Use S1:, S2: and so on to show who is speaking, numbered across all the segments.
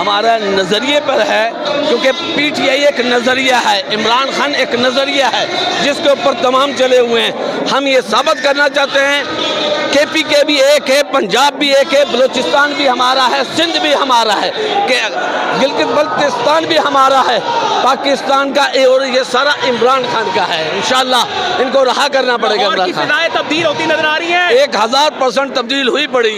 S1: हमारा नज़रिए पर है, क्योंकि PTI एक नज़रिया है, इमरान खान एक नज़रिया है जिसके ऊपर तमाम चले हुए हैं। हम ये साबित करना चाहते हैं KPK भी एक है, पंजाब भी एक है, बलूचिस्तान भी हमारा है, सिंध भी हमारा है, गिलगित बल्तिस्तान भी हमारा है, पाकिस्तान का, और ये सारा इमरान खान का है। इंशाल्लाह इनको रहा करना पड़ेगा। इमरान खान
S2: तब्दील होती नजर आ रही है,
S1: 1000% तब्दील हुई पड़ी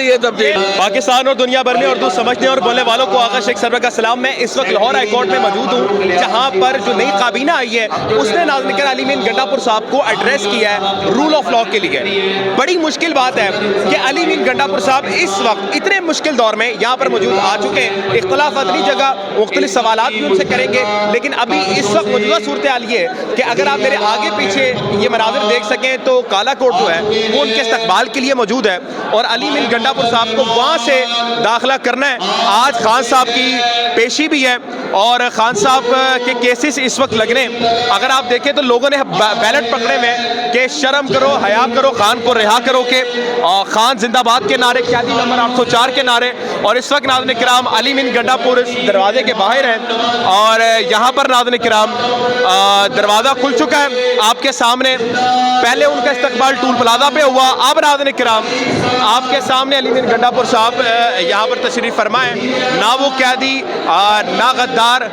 S1: है तब्दील।
S2: पाकिस्तान और दुनिया भर में उर्दू समझने और बोलने वालों को आगा शेख सरवर का सलाम। मैं इस वक्त लाहौर हाई कोर्ट में मौजूद हूँ, जहाँ पर जो नई काबीना आई है उसने नाज़रीन अली मीन गंडापुर साहब को एड्रेस किया है रूल ऑफ लॉ के लिए। बड़ी मुश्किल बात है कि अली मीन गंडापुर साहब इस वक्त इतने मुश्किल दौर में यहाँ पर मौजूद आ चुके हैं। इख्तलाफ अपनी जगह, मुख्तलिफ सवालात भी उनसे करेंगे, लेकिन अभी इस वक्त मौजूदा सूरत हाल ये है कि अगर आप मेरे आगे पीछे ये मनाज़िर देख सकें तो काला कोर्ट जो है वो उनके इस्तकबाल के लिए मौजूद है और अली मीन गंडापुर साहब को वहाँ से दाखिला करना है। आज खान साहब की पेशी भी है और खान साहब के केसेस इस वक्त लगने, अगर आप देखें तो लोगों ने बैलेट पकड़े में कि शर्म करो, हया करो, खान को रिहा करो के, और खान जिंदाबाद के नारे, कैदी नंबर 804 के नारे। और इस वक्त नाज़रीन किराम अली मीन गंडापुर इस दरवाजे के बाहर हैं और यहाँ पर नाज़रीन किराम दरवाज़ा खुल चुका है आपके सामने। पहले उनका इस्तकबाल टूल प्लाजा पे हुआ, अब नाज़रीन किराम आपके सामने अली मीन गंडापुर साहब यहाँ पर तशरीफ़ फरमाएं। ना वो कैदी ना गद्दार,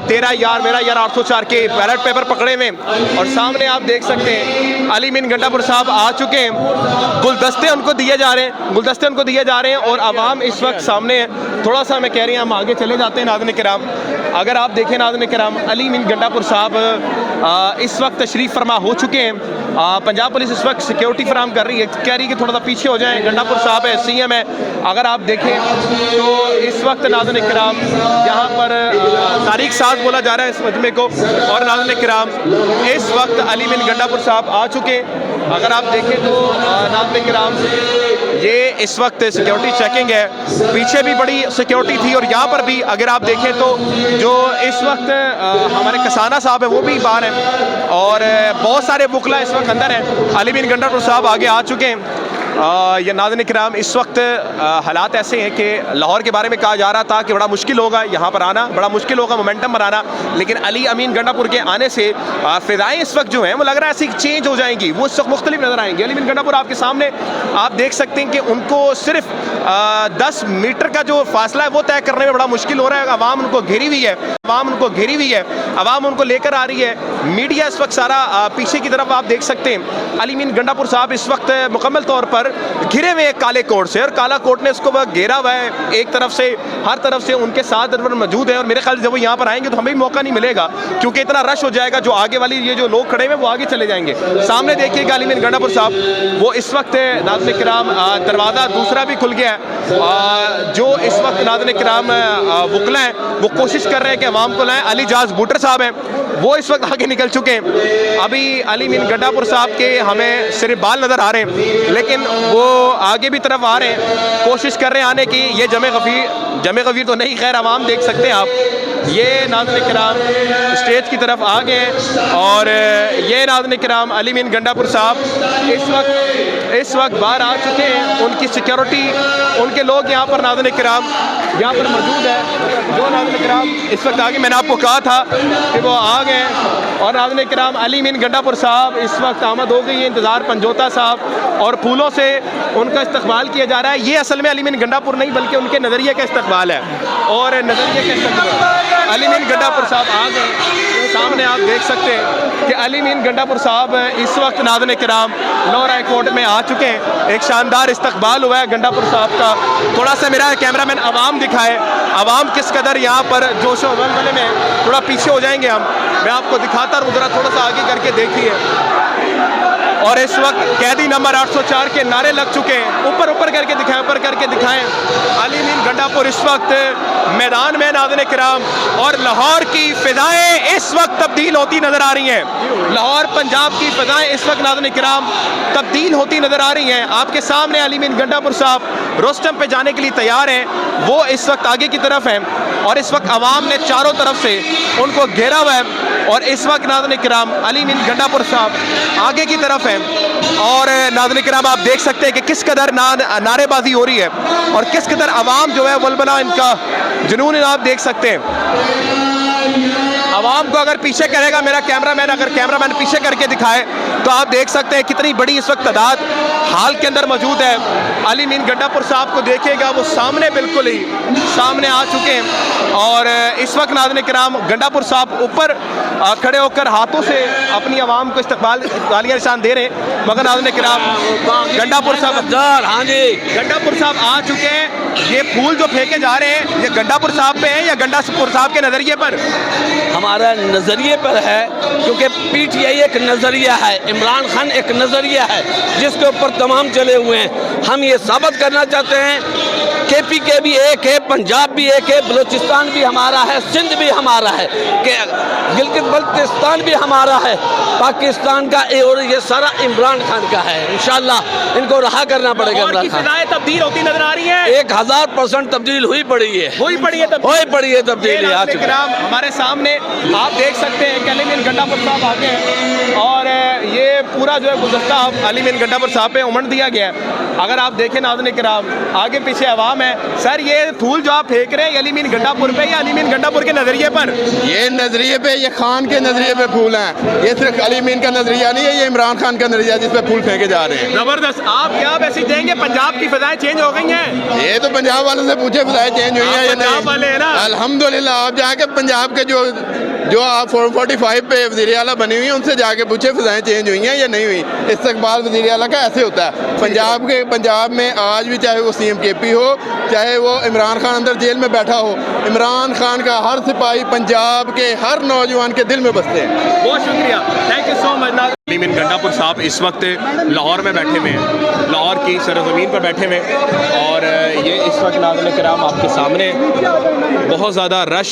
S2: तेरा यार मेरा यार 804 के बैलेट पेपर पकड़े में, और सामने आप देख सकते हैं अली मीन गंडापुर साहब आ चुके हैं। गुलदस्ते उनको दिए जा रहे हैं और आवाम इस वक्त सामने है। थोड़ा सा मैं कह रही हूँ हम आगे चले जाते हैं नाज़रीन किराम। अगर आप देखें नाज़रीन किराम अली मीन गंडापुर साहब इस वक्त तशरीफ़ फरमा हो चुके हैं। पंजाब पुलिस इस वक्त सिक्योरिटी फराम कर रही है, कह रही है कि थोड़ा सा पीछे हो जाएं। गंडापुर साहब है, CM है। अगर आप देखें तो इस वक्त नाज़रीन किराम यहाँ पर तारीख साज बोला जा रहा है इस मजमे को, और नाज़रीन किराम इस वक्त अली मीन गंडापुर साहब आ चुके हैं। अगर आप देखें तो नाज़रीन किराम ये इस वक्त सिक्योरिटी चेकिंग है, पीछे भी बड़ी सिक्योरिटी थी और यहाँ पर भी अगर आप देखें तो जो इस वक्त हमारे कसाना साहब है वो भी बाहर हैं और बहुत सारे वकला इस वक्त अंदर हैं। अली मीन गंडापुर साहब आगे आ चुके हैं। ये नाज़रीन किराम इस वक्त हालात ऐसे हैं कि लाहौर के बारे में कहा जा रहा था कि बड़ा मुश्किल होगा यहाँ पर आना, बड़ा मुश्किल होगा मोमेंटम बनाना, लेकिन अली अमीन गंडापुर के आने से फ़िज़ाएँ इस वक्त जो हैं वो लग रहा है ऐसी चेंज हो जाएंगी, वो इस वक्त मुख्तलिफ नज़र आएंगी। अली अमीन गंडापुर आपके सामने आप देख सकते हैं कि उनको सिर्फ 10 मीटर का जो फासला है वो तय करने में बड़ा मुश्किल हो रहा है। आवाम उनको घेरी हुई है, आवाम उनको लेकर आ रही है। मीडिया इस वक्त सारा पीछे की तरफ आप देख सकते हैं। अली मीन गंडापुर साहब इस वक्त मुकम्मल तौर पर घिरे हुए काले कोट से, और काला कोट ने उसको वह घेरा हुआ है एक तरफ से, हर तरफ से उनके साथ मौजूद है। और मेरे ख्याल से जब वो यहाँ पर आएंगे तो हमें भी मौका नहीं मिलेगा, क्योंकि इतना रश हो जाएगा। जो आगे वाली ये जो लोग खड़े हैं वो आगे चले जाएंगे। सामने देखिएगा अली मीन गंडापुर साहब, वो इस वक्त नाज़रीन किराम दरवाज़ा दूसरा भी खुल गया है। जो इस वक्त नाज़रीन किराम वकला हैं वो कोशिश कर रहे हैं कि अवाम को लाएँ। अली जाज बूटर साहब हैं वो इस वक्त आगे निकल चुके हैं। अभी अली मीन गंडापुर साहब के हमें सिर्फ बाल नज़र आ रहे हैं, लेकिन वो आगे भी तरफ आ रहे हैं, कोशिश कर रहे हैं आने की। ये जमे गफीर तो नहीं, खैर आवाम देख सकते हैं आप। ये नाज़रीन किराम स्टेज की तरफ आ गए हैं और ये नाज़रीन किराम अली मीन गंडापुर साहब इस वक्त बाहर आ चुके हैं। उनकी सिक्योरिटी, उनके लोग यहाँ पर नाज़रीन किराम यहाँ पर मौजूद है। जो नाज़रीन किराम इस वक्त आगे, मैंने आपको कहा था कि वो आ गए और नाज़रीन किराम अली मीन गंडापुर साहब इस वक्त आमद हो गई है। इंतज़ार पंजोता साहब और फूलों से उनका इस्तकबाल किया जा रहा है। ये असल में अली मीन गंडापुर नहीं बल्कि उनके नज़रिए का इस्तकबाल है, और नज़रिए का इस्तकबाल अली मीन गंडापुर साहब आ गए। सामने आप देख सकते हैं कि अली मीन गंडापुर साहब इस वक्त नाज़रीन किराम लाहौर हाई कोर्ट में आ चुके हैं। एक शानदार इस्तकबाल हुआ है गंडापुर साहब का। थोड़ा सा मेरा कैमरामैन आवाम दिखाए, आवाम किस कदर यहाँ पर जोश व वलवले में। थोड़ा पीछे हो जाएंगे हम, मैं आपको दिखाता रहूँ, जरा थोड़ा सा आगे करके देखिए। और इस वक्त कैदी नंबर 804 के नारे लग चुके हैं। ऊपर करके दिखाएं, अली मीन गंडापुर इस वक्त मैदान में नाज़रीन किराम, और लाहौर की फ़िज़ाएँ इस वक्त तब्दील होती नज़र आ रही हैं। लाहौर पंजाब की फ़िज़ाएँ इस वक्त नाज़रीन किराम तब्दील होती नज़र आ रही हैं। आपके सामने अली मीन गंडापुर साहब रोस्टम पे जाने के लिए तैयार हैं, वो इस वक्त आगे की तरफ हैं और इस वक्त आवाम ने चारों तरफ से उनको घेरा हुआ है। और इस वक्त नाज़रीन किराम अली मीन गंडापुर साहब आगे की तरफ हैं और नाज़रीन किराम आप देख सकते हैं कि किस कदर नारेबाजी हो रही है और किस कदर आवाम जो है वलबला इनका जुनून आप देख सकते हैं। आवाम को अगर पीछे करेगा मेरा कैमरामैन, अगर कैमरामैन पीछे करके दिखाए तो आप देख सकते हैं कितनी बड़ी इस वक्त तादाद हाल के अंदर मौजूद है। अली मीन गंडापुर साहब को देखिएगा, वो सामने बिल्कुल ही सामने आ चुके हैं और इस वक्त नाज़रीन किराम गंडापुर साहब ऊपर खड़े होकर हाथों से अपनी आवाम को इस्तकबालिया निशान दे रहे हैं। मगर नाज़रीन किराम गंडापुर साहब,
S1: हाँ जी,
S2: गंडापुर साहब आ चुके हैं। ये फूल जो फेंके जा रहे हैं ये गंडापुर साहब पे है या गंडापुर साहब के नज़रिए पर?
S1: हमारा नज़रिए पर है, क्योंकि पीटीआई एक नज़रिया है, इमरान खान एक नज़रिया है जिसके ऊपर तमाम चले हुए हैं। हम ये साबित करना चाहते हैं KPK भी एक है, पंजाब भी एक है, बलूचिस्तान भी हमारा है, सिंध भी हमारा है, गिलगित बल्तिस्तान भी हमारा है, पाकिस्तान का और ये सारा इमरान खान का है। इंशाल्लाह इनको रहा करना पड़ेगा। इमरान खान
S2: तब्दील होती नजर आ रही है,
S1: 1000% तब्दील हुई पड़ी है,
S2: हुई पड़ी है
S1: तब्दीली आ चुकी है।
S2: हमारे सामने आप देख सकते हैं कि अली मीन गंडापुर साहब आगे हैं और ये पूरा जो है गुलदस्ता अली मीन गंडापुर साहब पे उमड़ दिया गया है। अगर आप देखें नाज़रीन किराम आगे पीछे आवाम है। सर ये फूल जो आप फेंक रहे हैं अली मीन गंडापुर पे या अली मीन गंडापुर के नज़रिए पर?
S3: ये नज़रिए पे, ये खान के नज़रिए पे फूल हैं। ये सिर्फ अली मीन का नज़रिया नहीं है, ये इमरान खान का नज़रिया जिस पे फूल फेंके जा रहे हैं।
S2: जबरदस्त। आप क्या मैसेज देंगे? पंजाब की फ़ज़ाएं चेंज हो गई हैं?
S3: ये तो पंजाब वालों से पूछे फ़ज़ाएं चेंज हुई हैं या
S2: पंजाब वाले हैं ना?
S3: नहीं। अल्हम्दुलिल्लाह आप जाके पंजाब के जो आप 445 पे वज़ीर आला बनी हुई है उनसे जाके पूछे फ़ज़ाएं चेंज हुई हैं या नहीं हुई। इस्तकबाल वज़ीर आला का ऐसे होता है पंजाब में आज भी, चाहे वो CM KP हो, चाहे वो इमरान खान अंदर जेल में बैठा हो, इमरान खान का हर सिपाही पंजाब के हर नौजवान के दिल में बसते हैं।
S2: बहुत शुक्रिया, thank you so much. Ali mean Gandapur साहब इस वक्त लाहौर में बैठे हुए हैं, लाहौर की सरज़मीन पर बैठे हुए हैं और ये इस वक्त नाज़रीन किराम आपके सामने बहुत ज़्यादा रश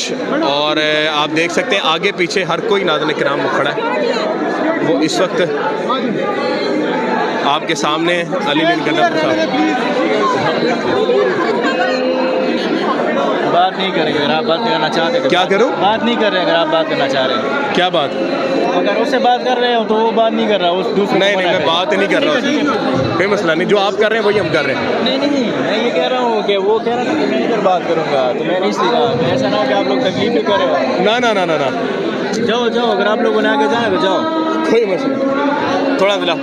S2: और आप देख सकते हैं आगे पीछे हर कोई नाज़रीन किराम खड़ा है। वो इस वक्त आपके सामने अली मीन गंडापुर
S4: बात नहीं करेंगे अगर आप बात करना चाहते हैं।
S2: क्या करूं?
S4: बात नहीं कर रहे अगर आप बात करना चाह रहे हैं।
S2: क्या बात?
S4: अगर उससे बात कर रहे हो तो वो बात नहीं कर रहा, उस दूसरे
S2: नहीं मैं बात नहीं कर रहा हूँ, कोई मसला नहीं। जो आप कर रहे हैं वही हम कर रहे हैं।
S4: नहीं मैं ये कह रहा हूँ कि वो कह रहा था कि मैं इधर बात करूँगा तो मैं नहीं सीखा। ऐसा ना हो कि आप लोग तकलीफ भी करें।
S2: ना
S4: जाओ अगर आप लोगों ने आगे जाए तो जाओ,
S2: कोई मसला। थोड़ा दिला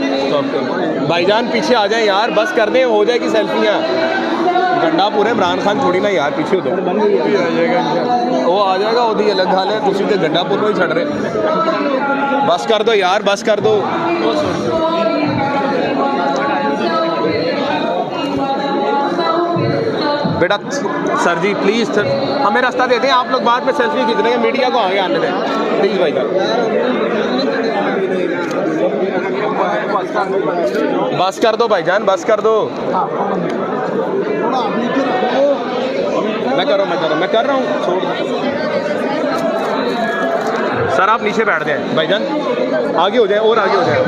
S2: भाईजान पीछे आ जाए यार, बस कर दें, हो जाएगी सेल्फियाँ। गंडापुर है, इमरान खान थोड़ी ना यार, पीछे हो वो आ जाएगा। ओदी अलग हाल है, तुम तो गंडापुर में ही छड़ रहे। बस कर दो यार, बस कर दो। बेटा सर जी प्लीज़ हमें रास्ता देते हैं, आप लोग बाद में सेल्फी खींच रहे हैं, मीडिया को आगे आने दें प्लीज़ भाई साहब। बस कर दो भाईजान, बस कर दो। मैं कर रहा हूँ छोड़। सर आप नीचे बैठ जाएं भाईजान, आगे हो जाए और आगे हो जाए।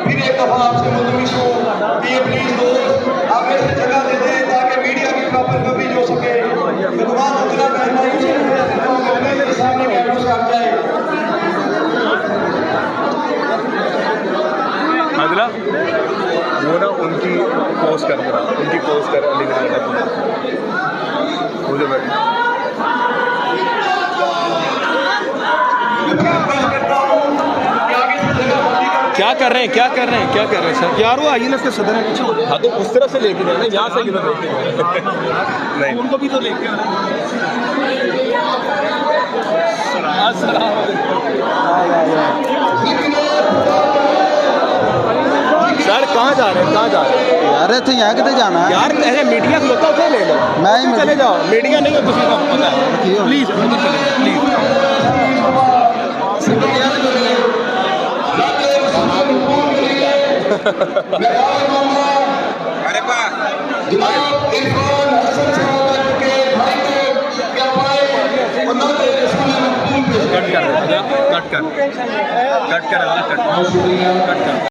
S5: फिर एक दफा आपसे मुल्तमिस हूं कि ये प्लीज लोग आगे से जगह दे दें ताकि मीडिया की खबर कभी हो सके। दुकान उतना मेहरबानी से सामने कैमरे से आ जाए।
S2: अगला वो ना उनकी पोस्ट कर रहा, उनकी पोस्ट कर अली मुझे बैठ। क्या कर रहे हैं सर? यार वो आइए ना इसके सदर है। हाँ तो उस तरह से लेके जाना, यहाँ से किधर लेके नहीं, उनको भी तो लेके सर कहाँ जा रहे हैं?
S4: यार थे यहाँ कितने जाना है
S2: यार ऐसे मीडिया खलोता उसे ले लो,
S4: मैं ही
S2: चले जाओ। मीडिया नहीं हो किसी का पता है, प्लीज कट कर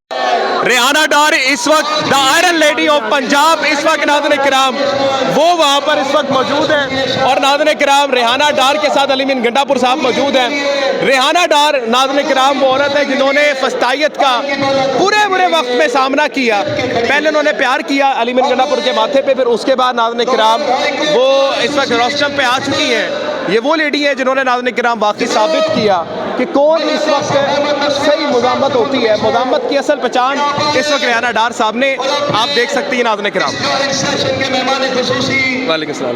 S2: रेहाना डार इस वक्त the iron lady of Punjab इस वक्त नाज़रीन किराम वो वहाँ पर इस वक्त मौजूद है और नाज़रीन किराम रेहाना डार के साथ अली मीन गंडापुर साहब मौजूद हैं। रेहाना डार नाज़रीन किराम वो औरत है जिन्होंने फस्तायत का पूरे बुरे वक्त में सामना किया। पहले उन्होंने प्यार किया अली मीन गंडापुर के माथे पे, फिर उसके बाद नाज़रीन किराम वो इस वक्त रोस्टम पे आ चुकी हैं। ये वो लेडी है जिन्होंने नाज़रीन किराम वाकई साबित किया कि कौन इस वक्त सही मुज़ामत होती है। मुज़ामत की असल पहचान इस वक्त रेहाना डार साहब ने आप देख सकती हैं नाज़रीन किराम। वालेकुम अस्सलाम।